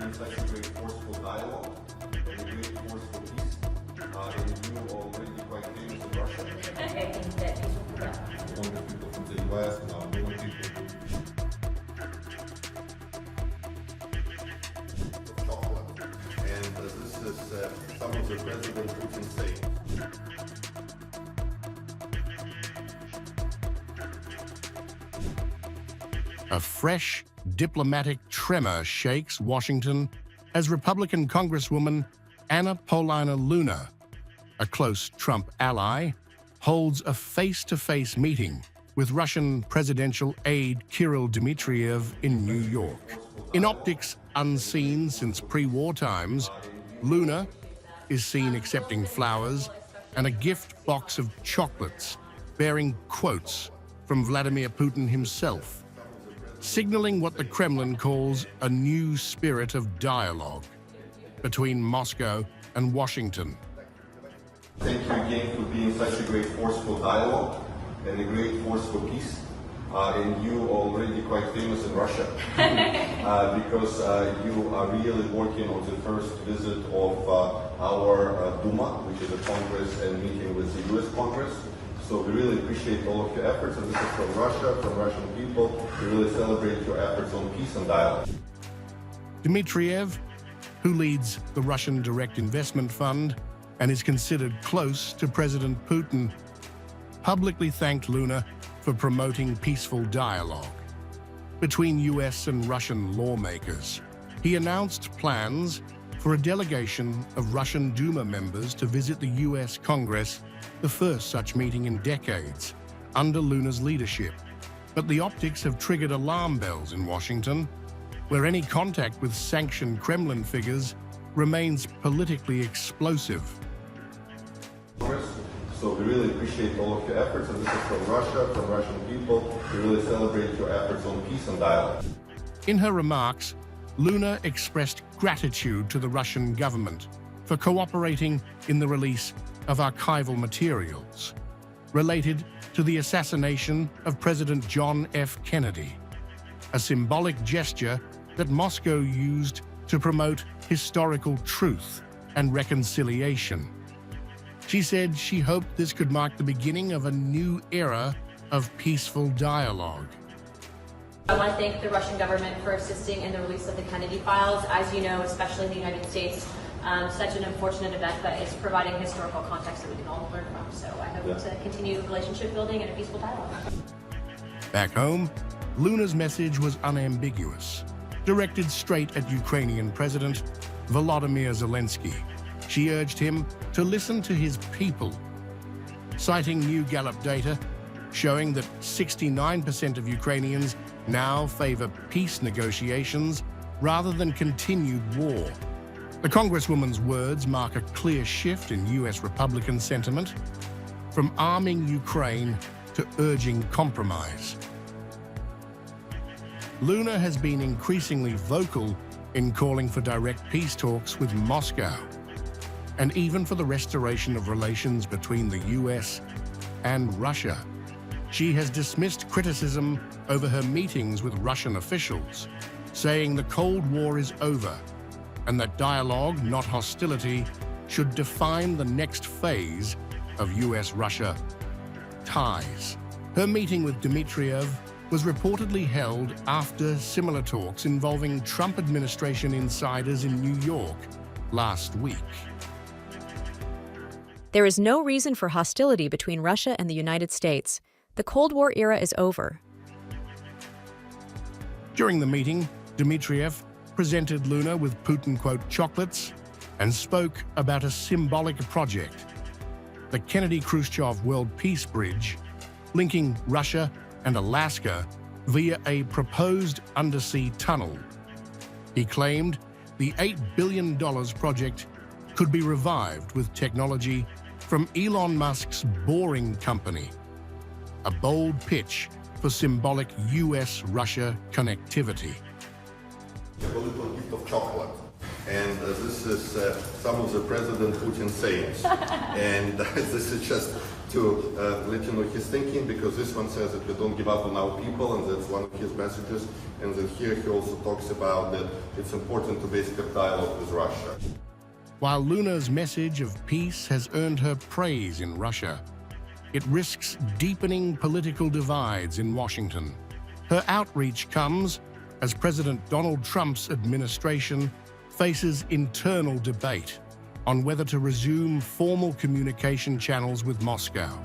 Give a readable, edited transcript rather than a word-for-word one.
being such a great forceful dialogue and a great forceful peace. And you already quite famous in Russia. I think that peace will prevail. Among the people from the US and our many people. Chocolate. And this is some of the President Putin saying. A fresh diplomatic tremor shakes Washington as Republican Congresswoman Paulina Luna, a close Trump ally, holds a face-to-face meeting with Russian presidential aide Kirill Dmitriev in New York. In optics unseen since pre-war times, Luna is seen accepting flowers and a gift box of chocolates bearing quotes from Vladimir Putin himself, signaling what the Kremlin calls a new spirit of dialogue between Moscow and Washington. Thank you again for being such a great forceful dialogue and a great forceful peace. And you already quite famous in Russia because you are really working on the first visit of our Duma, which is a Congress, and meeting with the US Congress. So we really appreciate all of your efforts, and this is from Russia, from Russian people. We really celebrate your efforts on peace and dialogue. Dmitriev, who leads the Russian Direct Investment Fund and is considered close to President Putin, publicly thanked Luna for promoting peaceful dialogue between US and Russian lawmakers. He announced plans for a delegation of Russian Duma members to visit the US Congress, the first such meeting in decades, under Luna's leadership. But the optics have triggered alarm bells in Washington, where any contact with sanctioned Kremlin figures remains politically explosive. So we really appreciate all of your efforts, and this is from Russia, from Russian people. We really celebrate your efforts on peace and dialogue. In her remarks, Luna expressed gratitude to the Russian government for cooperating in the release of archival materials related to the assassination of President John F. Kennedy, a symbolic gesture that Moscow used to promote historical truth and reconciliation. She said she hoped this could mark the beginning of a new era of peaceful dialogue. I want to thank the Russian government for assisting in the release of the Kennedy files. As you know, especially in the United States, such an unfortunate event, but it's providing historical context that we can all learn from. So I hope to continue relationship building and a peaceful dialogue. Back home, Luna's message was unambiguous, directed straight at Ukrainian President Vladimir Zelensky. She urged him to listen to his people, citing new Gallup data showing that 69% of Ukrainians now favor peace negotiations rather than continued war. The Congresswoman's words mark a clear shift in US Republican sentiment, from arming Ukraine to urging compromise. Luna has been increasingly vocal in calling for direct peace talks with Moscow, and even for the restoration of relations between the US and Russia. She has dismissed criticism over her meetings with Russian officials, saying the Cold War is over and that dialogue, not hostility, should define the next phase of US-Russia ties. Her meeting with Dmitriev was reportedly held after similar talks involving Trump administration insiders in New York last week. There is no reason for hostility between Russia and the United States. The Cold War era is over. During the meeting, Dmitriev presented Luna with Putin chocolates and spoke about a symbolic project, the Kennedy-Khrushchev World Peace Bridge, linking Russia and Alaska via a proposed undersea tunnel. He claimed the $8 billion project could be revived with technology from Elon Musk's Boring Company, a bold pitch for symbolic US-Russia connectivity. A little gift of chocolate. And this is some of the President Putin sayings. And this is just to let you know his thinking, because this one says that we don't give up on our people, and that's one of his messages. And then here he also talks about that it's important to basically dialogue with Russia. While Luna's message of peace has earned her praise in Russia, it risks deepening political divides in Washington. Her outreach comes as President Donald Trump's administration faces internal debate on whether to resume formal communication channels with Moscow.